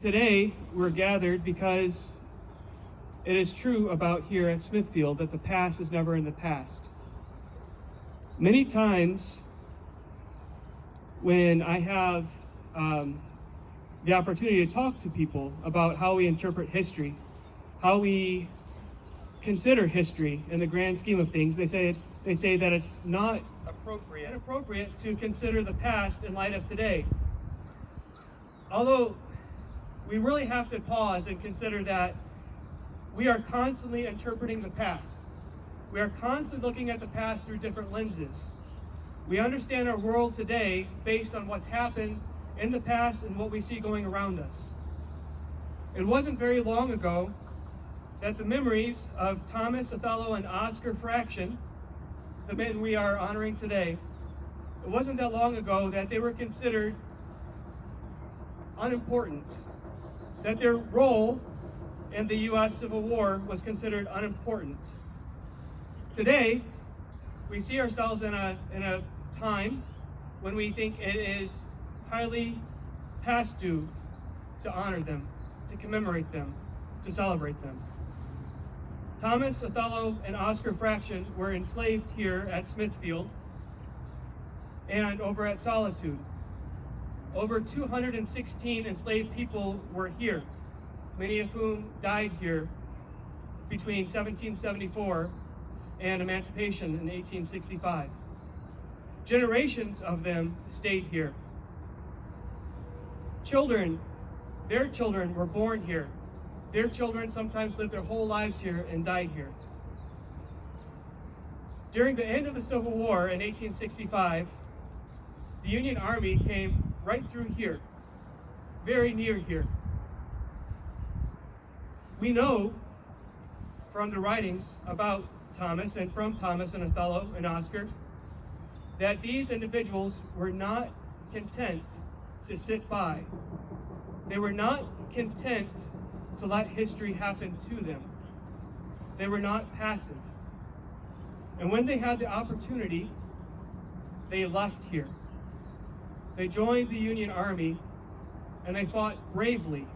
Today, we're gathered because it is true about here at Smithfield that the past is never in the past. Many times when I have the opportunity to talk to people about how we interpret history, how we consider history in the grand scheme of things, they say that it's not appropriate to consider the past in light of today. Although we really have to pause and consider that we are constantly interpreting the past. We are constantly looking at the past through different lenses. We understand our world today based on what's happened in the past and what we see going around us. It wasn't very long ago that the memories of Thomas, Othello, and Oscar Fraction, the men we are honoring today, it wasn't that long ago that they were considered unimportant, that their role in the U.S. Civil War was considered unimportant. Today, we see ourselves in a time when we think it is highly past due to honor them, to commemorate them, to celebrate them. Thomas, Othello, and Oscar Fraction were enslaved here at Smithfield and over at Solitude. Over 216 enslaved people were here, many of whom died here between 1774 and emancipation in 1865. Generations of them stayed here. Their children were born here. Their children sometimes lived their whole lives here and died here. During the end of the Civil War in 1865, the Union Army came right through here, very near here. We know from the writings about Thomas and from Thomas and Othello and Oscar that these individuals were not content to sit by. They were not content to let history happen to them. They were not passive. And when they had the opportunity, they left here. They joined the Union Army and they fought bravely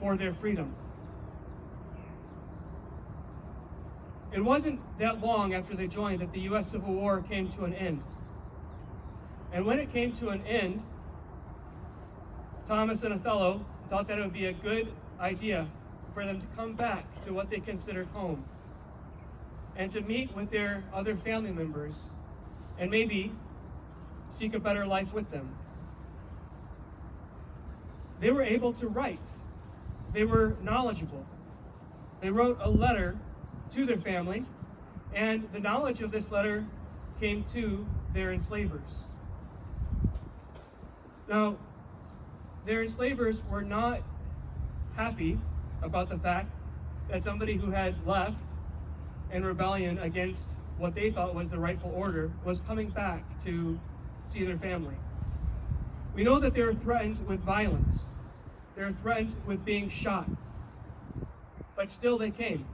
for their freedom. It wasn't that long after they joined that the U.S. Civil War came to an end. And when it came to an end, Thomas and Othello thought that it would be a good idea for them to come back to what they considered home and to meet with their other family members and maybe seek a better life with them. They were able to write. They were knowledgeable. They wrote a letter to their family, and the knowledge of this letter came to their enslavers. Now, their enslavers were not happy about the fact that somebody who had left in rebellion against what they thought was the rightful order was coming back to see their family. We know that they were threatened with violence. They were threatened with being shot. But still they came.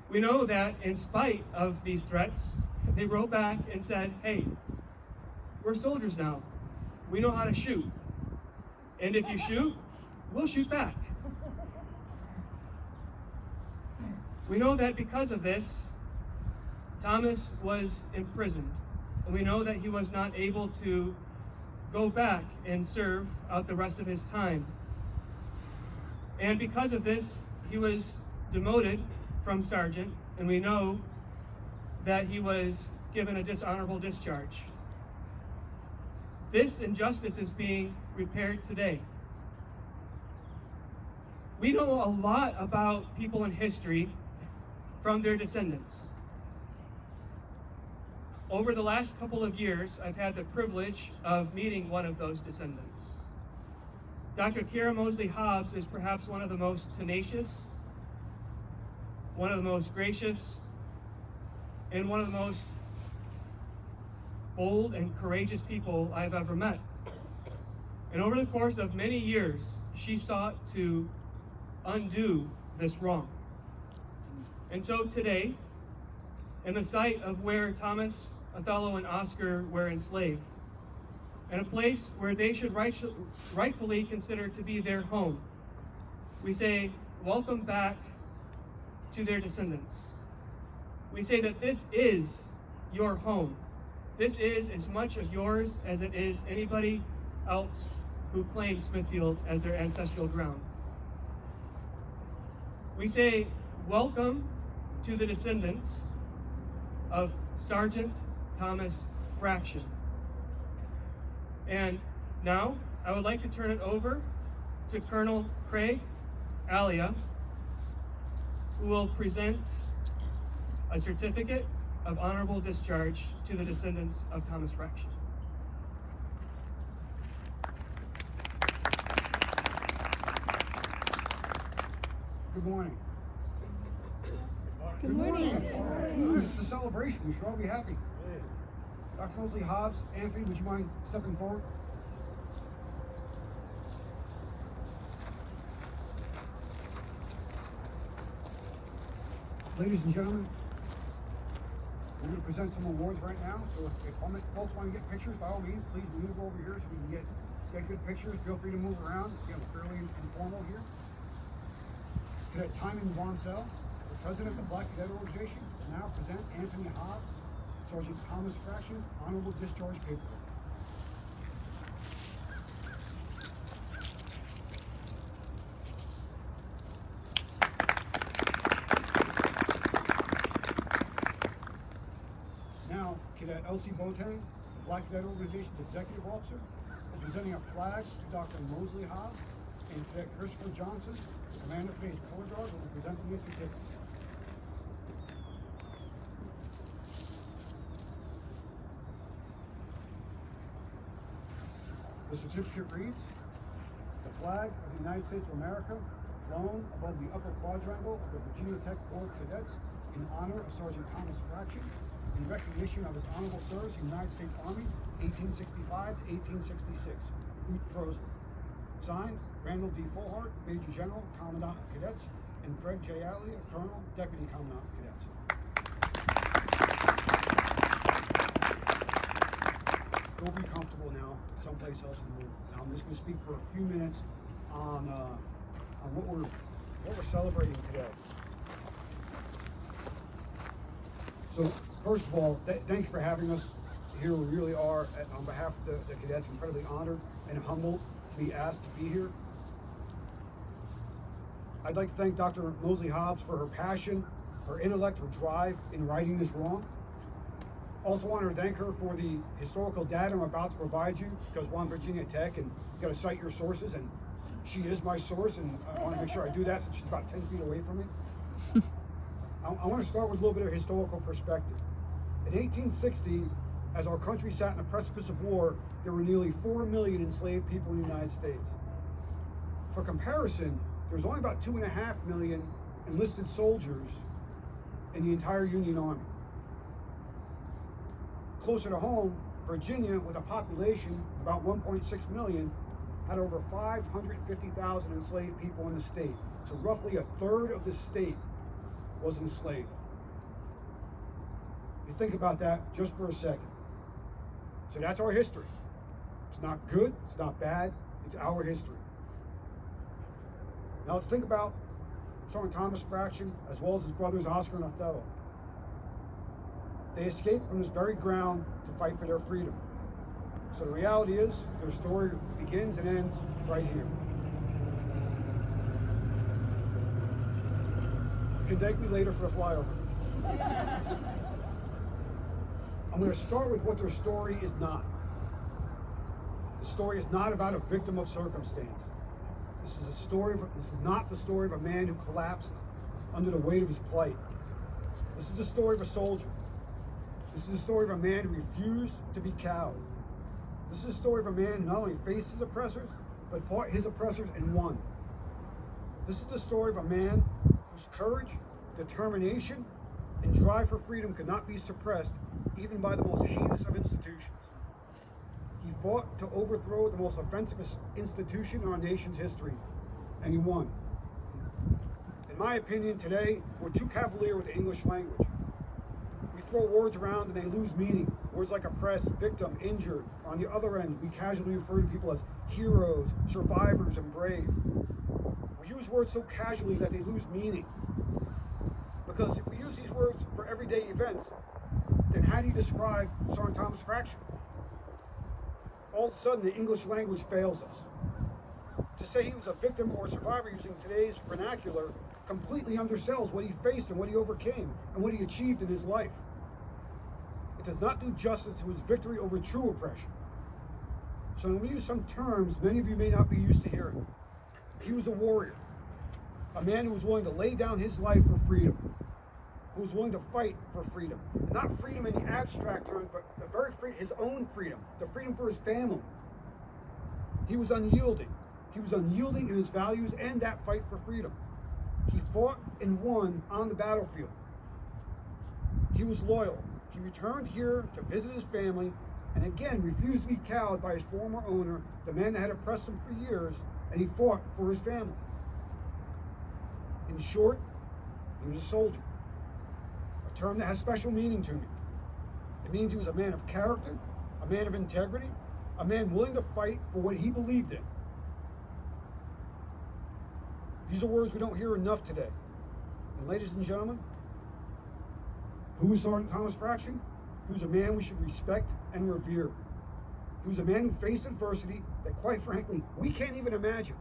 We know that in spite of these threats, they wrote back and said, hey, we're soldiers now. We know how to shoot. And if you shoot, we'll shoot back. We know that because of this, Thomas was imprisoned. And we know that he was not able to go back and serve out the rest of his time. And because of this, he was demoted from sergeant, and we know that he was given a dishonorable discharge. This injustice is being repaired today. We know a lot about people in history from their descendants. Over the last couple of years, I've had the privilege of meeting one of those descendants. Dr. Kira Mosley Hobbs is perhaps one of the most tenacious, one of the most gracious, and one of the most bold and courageous people I've ever met. And over the course of many years, she sought to undo this wrong. And so today, in the site of where Thomas, Othello, and Oscar were enslaved, and a place where they should rightfully consider to be their home. We say, welcome back to their descendants. We say that this is your home. This is as much of yours as it is anybody else who claims Smithfield as their ancestral ground. We say, welcome to the descendants of Sergeant Thomas Fraction. And now, I would like to turn it over to Colonel Craig Alia, who will present a certificate of honorable discharge to the descendants of Thomas Fraction. Good morning. Good morning. It's a celebration. We should all be happy. Dr. Mosley Hobbs, Anthony, would you mind stepping forward? Ladies and gentlemen, we're going to present some awards right now. So if folks want to get pictures, by all means, please move over here so we can get good pictures. Feel free to move around. Again, we're fairly informal here. Cadet Timon Wansell, the president of the Black Cadet Organization, will now present Anthony Hobbs, Sergeant Thomas Fraction, honorable discharge paperwork. Now, Cadet Elsie Boateng, the Black Cadet Organization's executive officer, is presenting a flag to Dr. Mosley Hobbs, and Cadet Christopher Johnson, Commander for the Color Guard, will be presenting his certificate. The certificate reads, the flag of the United States of America, flown above the upper quadrangle of the Virginia Tech Corps of Cadets in honor of Sergeant Thomas Fraction, in recognition of his honorable service in the United States Army, 1865 to 1866. Ruth Grosley. Signed, Randall D. Fullhart, Major General, Commandant of Cadets, and Craig J. Alley, Colonel, Deputy Commandant of Cadets. Go be comfortable now, someplace else in the room. Now I'm just going to speak for a few minutes on what we're celebrating today. So first of all, thanks for having us here. We really are, on behalf of the cadets, incredibly honored and humbled to be asked to be here. I'd like to thank Dr. Mosley Hobbs for her passion, her intellect, her drive in righting this wrong. Also want to thank her for the historical data I'm about to provide you, because we're on Virginia Tech and you got to cite your sources, and she is my source, and I want to make sure I do that since she's about 10 feet away from me. I want to start with a little bit of historical perspective. In 1860, as our country sat on the precipice of war, there were nearly 4 million enslaved people in the United States. For comparison, there was only about 2.5 million enlisted soldiers in the entire Union Army. Closer to home, Virginia, with a population of about 1.6 million, had over 550,000 enslaved people in the state. So roughly a third of the state was enslaved. You think about that just for a second. So that's our history. It's not good, it's not bad, it's our history. Now let's think about Sergeant Thomas Fraction, as well as his brothers Oscar and Othello. They escaped from this very ground to fight for their freedom. So the reality is, their story begins and ends right here. You can thank me later for the flyover. I'm going to start with what their story is not. The story is not about a victim of circumstance. This is not the story of a man who collapsed under the weight of his plight. This is the story of a soldier. This is the story of a man who refused to be cowed. This is the story of a man who not only faced his oppressors, but fought his oppressors and won. This is the story of a man whose courage, determination, and drive for freedom could not be suppressed even by the most heinous of institutions. He fought to overthrow the most offensive institution in our nation's history, and he won. In my opinion, today, we're too cavalier with the English language. We throw words around and they lose meaning. Words like oppressed, victim, injured. On the other end, we casually refer to people as heroes, survivors, and brave. We use words so casually that they lose meaning. Because if we use these words for everyday events, then how do you describe Sergeant Thomas Fraction? All of a sudden, the English language fails us. To say he was a victim or a survivor using today's vernacular completely undersells what he faced and what he overcame and what he achieved in his life. It does not do justice to his victory over true oppression. So I'm going to use some terms many of you may not be used to hearing. He was a warrior, a man who was willing to lay down his life for freedom, who was willing to fight for freedom. And not freedom in the abstract terms, but the very his own freedom, the freedom for his family. He was unyielding. He was unyielding in his values and that fight for freedom. He fought and won on the battlefield. He was loyal. He returned here to visit his family and again refused to be cowed by his former owner, the man that had oppressed him for years, and he fought for his family. In short, he was a soldier, a term that has special meaning to me. It means he was a man of character, a man of integrity, a man willing to fight for what he believed in. These are words we don't hear enough today. And ladies and gentlemen, who is Sergeant Thomas Fraction? He was a man we should respect and revere. He was a man who faced adversity that, quite frankly, we can't even imagine.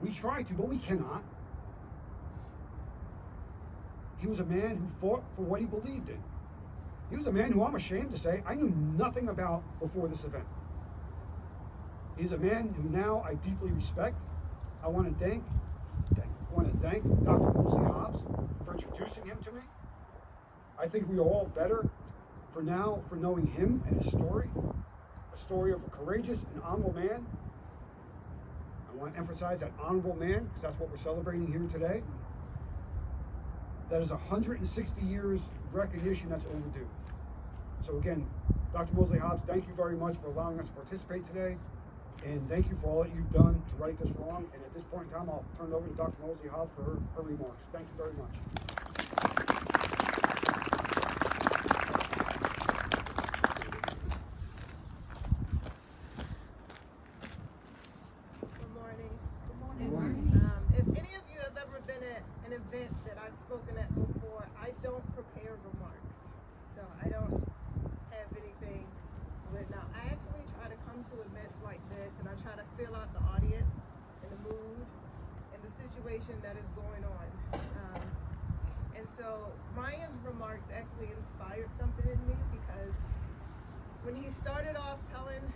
We try to, but we cannot. He was a man who fought for what he believed in. He was a man who I'm ashamed to say I knew nothing about before this event. He's a man who now I deeply respect. I want to thank Dr. Mosley Hobbs for introducing him to me. I think we are all better for knowing him and his story, a story of a courageous and honorable man. I want to emphasize that honorable man because that's what we're celebrating here today. That is 160 years of recognition that's overdue. So again, Dr. Mosley Hobbs, thank you very much for allowing us to participate today. And thank you for all that you've done to right this wrong. And at this point in time, I'll turn it over to Dr. Mosley Hobbs for her remarks. Thank you very much. Good morning. Good morning. If any of you have ever been at an event that I've spoken at before, I don't prepare remarks. So I don't have anything written out. I actually try to come to events like this and I try to feel out the audience and the mood and the situation that is going on. And so Ryan's remarks actually inspired something in me because when he started off telling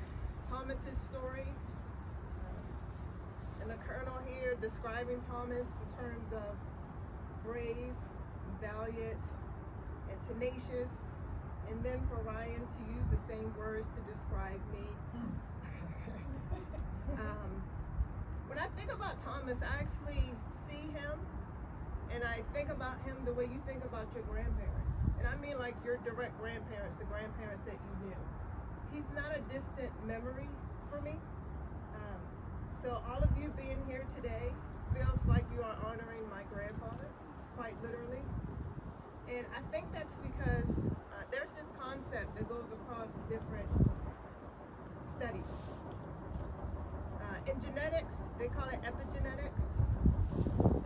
Thomas's story, and the colonel here describing Thomas in terms of brave, valiant, and tenacious, and then for Ryan to use the same words to describe me. When I think about Thomas, I actually see him, and I think about him the way you think about your grandparents. And I mean like your direct grandparents, the grandparents that you knew. He's not a distant memory for me. So all of you being here today feels like you are honoring my grandfather, quite literally. And I think that's because there's this concept that goes across different studies. In genetics, they call it epigenetics.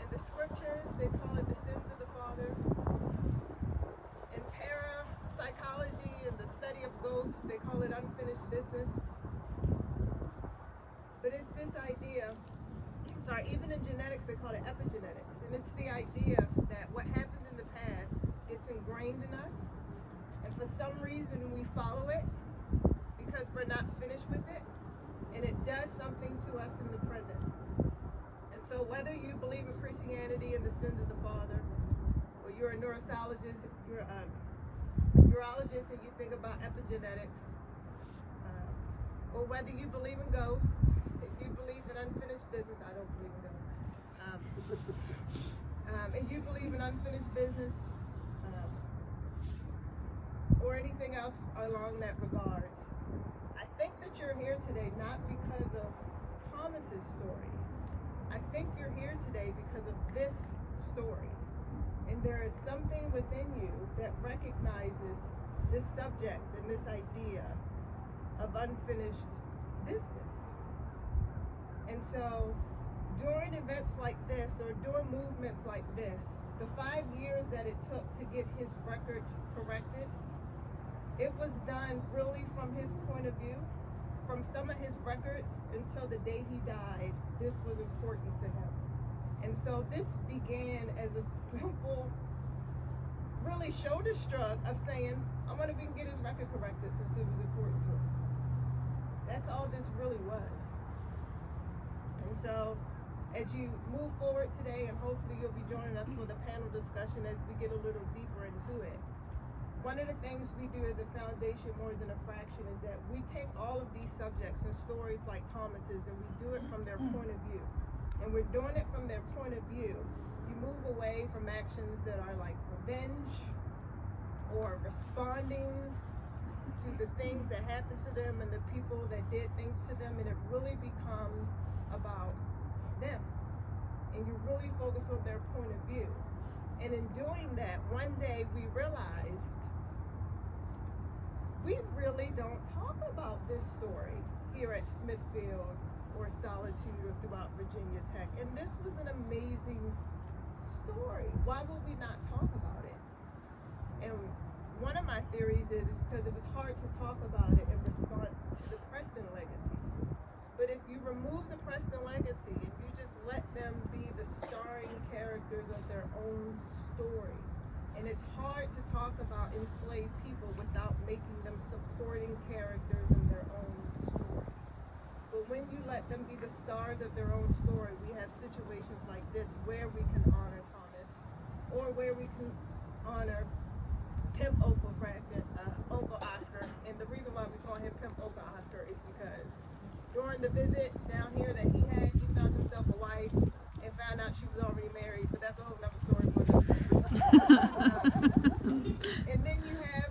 In the scriptures, they call it the sins of the father. In parapsychology and the study of ghosts, they call it unfinished business. But it's this idea, even in genetics, they call it epigenetics. And it's the idea that what happens in the past, it's ingrained in us. And for some reason, we follow it because we're not finished with it. And it does something to us in the present. And so whether you believe in Christianity and the sins of the Father, or you're a neurologist, urologist and you think about epigenetics, or whether you believe in ghosts, if you believe in unfinished business, I don't believe in ghosts, and you believe in unfinished business, or anything else along that regards, I think that you're here today not because of Thomas's story. I think you're here today because of this story. And there is something within you that recognizes this subject and this idea of unfinished business. And so during events like this, or during movements like this, the 5 years that it took to get his record corrected, it was done really from his point of view. From some of his records until the day he died, this was important to him. And so this began as a simple, really shoulder shrug of saying, I wonder if we can get his record corrected since it was important to him. That's all this really was. And so as you move forward today, and hopefully you'll be joining us for the panel discussion as we get a little deeper into it, one of the things we do as a foundation more than a fraction is that we take all of these subjects and stories like Thomas's, and we do it from their point of view. And we're doing it from their point of view. You move away from actions that are like revenge or responding to the things that happened to them and the people that did things to them, and it really becomes about them. And you really focus on their point of view. And in doing that, one day we realized we really don't talk about this story here at Smithfield or Solitude or throughout Virginia Tech. And this was an amazing story. Why would we not talk about it? And one of my theories is because it was hard to talk about it in response to the Preston legacy. But if you remove the Preston legacy and you just let them be the starring characters of their own story, and it's hard to talk about enslaved people without making them supporting characters in their own story. But when you let them be the stars of their own story, we have situations like this where we can honor Thomas, or where we can honor Pimp Uncle Oscar. And the reason why we call him Pimp Uncle Oscar is because during the visit down here that he had, he found himself a wife and found out she was already married, but that's a whole nother story for another day. And then you have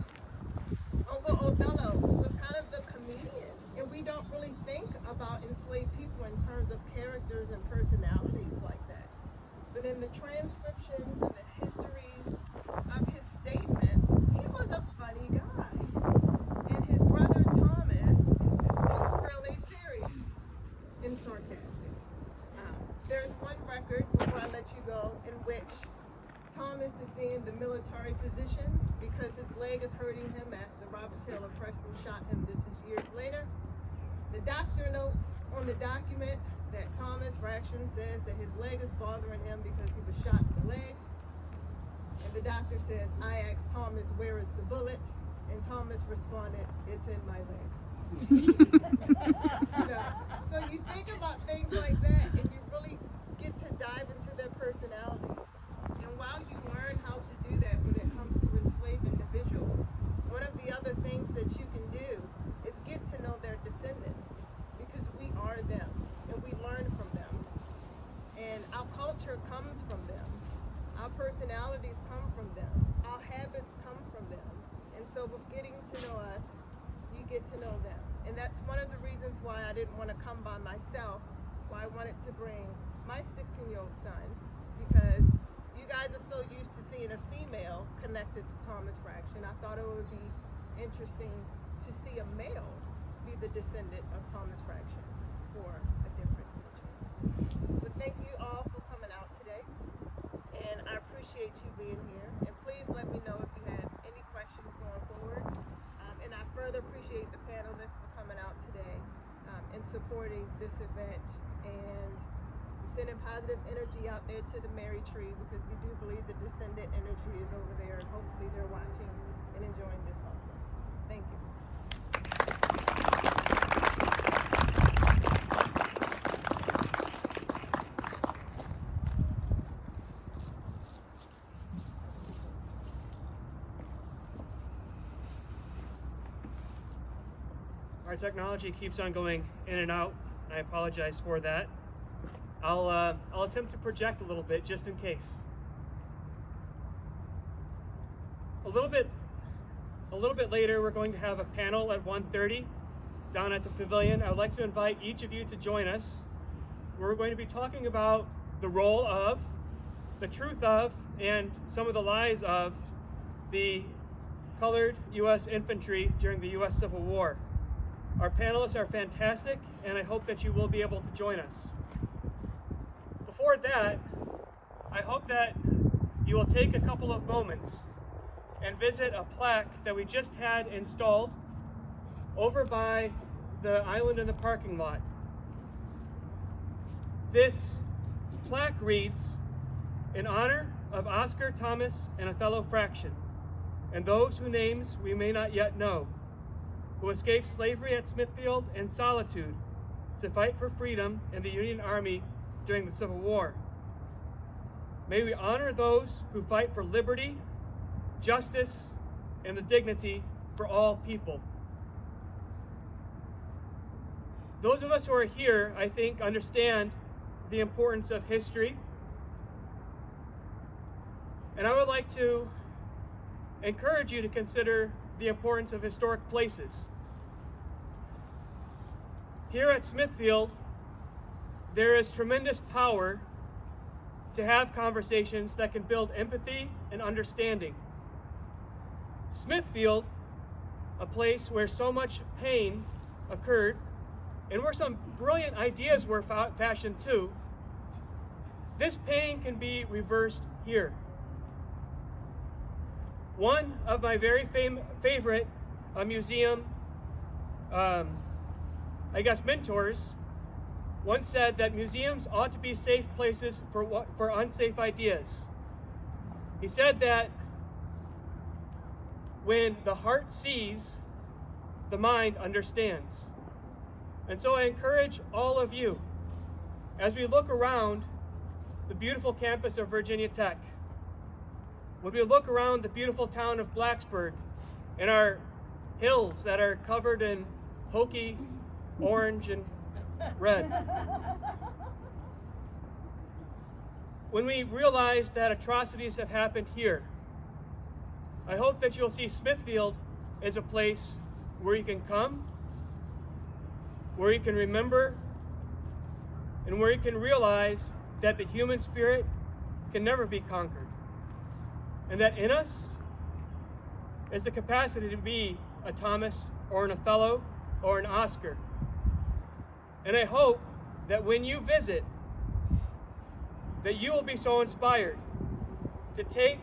Uncle Othello, who was kind of the comedian. And we don't really think about enslaved people in terms of characters and personalities like that. But in the transcriptions and the histories of his statements, he was a funny guy. And his brother Thomas was really serious and sarcastic. There's one record, before I let you go, in which Thomas is seeing the military physician because his leg is hurting him after Robert Taylor Preston shot him. This is years later. The doctor notes on the document that Thomas Fraction says that his leg is bothering him because he was shot in the leg. And the doctor says, I asked Thomas, where is the bullet? And Thomas responded, it's in my leg. So you think about things like that, and you really get to dive into their personalities. And while you learn how to do that when it comes to enslaved individuals, one of the other things that you can do is get to know their descendants, because we are them and we learn from them. And our culture comes from them. Our personalities come from them. Our habits come from them. And so with getting to know us, you get to know them. And that's one of the reasons why I didn't want to come by myself, why I wanted to bring my 16-year-old son, because you guys are so used to seeing a female connected to Thomas Fraction. I thought it would be interesting to see a male be the descendant of Thomas Fraction for a different chance. But thank you all for coming out today, and I appreciate you being here. And please let me know if you have any questions going forward. And I further appreciate the panelists for coming out today and supporting this event. And sending positive energy out there to the Mary Tree, because we do believe the descendant energy is over there, and hopefully they're watching and enjoying this also. Thank you. Our technology keeps on going in and out. I apologize for that. I'll attempt to project a little bit just in case. A little bit later, we're going to have a panel at 1:30 down at the pavilion. I would like to invite each of you to join us. We're going to be talking about the role of, the truth of, and some of the lies of the Colored U.S. Infantry during the U.S. Civil War. Our panelists are fantastic, and I hope that you will be able to join us. Before that, I hope that you will take a couple of moments and visit a plaque that we just had installed over by the island in the parking lot. This plaque reads, "In honor of Oscar, Thomas, and Othello Fraction, and those whose names we may not yet know, who escaped slavery at Smithfield and Solitude to fight for freedom in the Union Army during the Civil War. May we honor those who fight for liberty, justice, and the dignity for all people." Those of us who are here, I think, understand the importance of history. And I would like to encourage you to consider the importance of historic places. Here at Smithfield, there is tremendous power to have conversations that can build empathy and understanding. Smithfield, a place where so much pain occurred and where some brilliant ideas were fashioned too, this pain can be reversed here. One of my very favorite museum, mentors once said that museums ought to be safe places for unsafe ideas. He said that when the heart sees, the mind understands. And so I encourage all of you, as we look around the beautiful campus of Virginia Tech, when we look around the beautiful town of Blacksburg and our hills that are covered in hokey orange and red, when we realize that atrocities have happened here, I hope that you'll see Smithfield as a place where you can come, where you can remember, and where you can realize that the human spirit can never be conquered, and that in us is the capacity to be a Thomas or an Othello or an Oscar. And I hope that when you visit, that you will be so inspired to take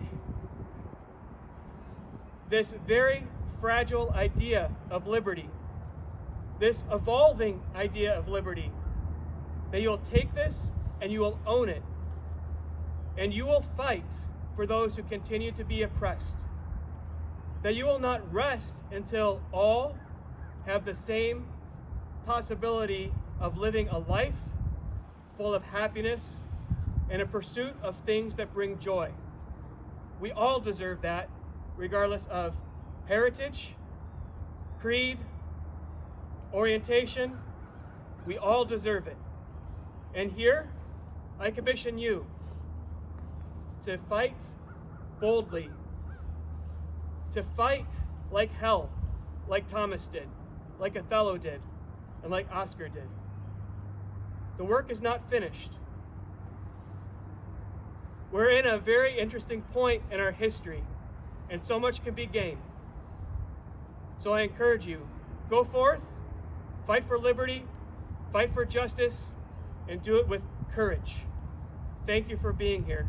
this very fragile idea of liberty, this evolving idea of liberty, that you'll take this and you will own it, and you will fight for those who continue to be oppressed, that you will not rest until all have the same possibility of living a life full of happiness and a pursuit of things that bring joy. We all deserve that, regardless of heritage, creed, orientation. We all deserve it. And here, I commission you to fight boldly, to fight like hell, like Thomas did, like Othello did, and like Oscar did. The work is not finished. We're in a very interesting point in our history, and so much can be gained. So I encourage you, go forth, fight for liberty, fight for justice, and do it with courage. Thank you for being here.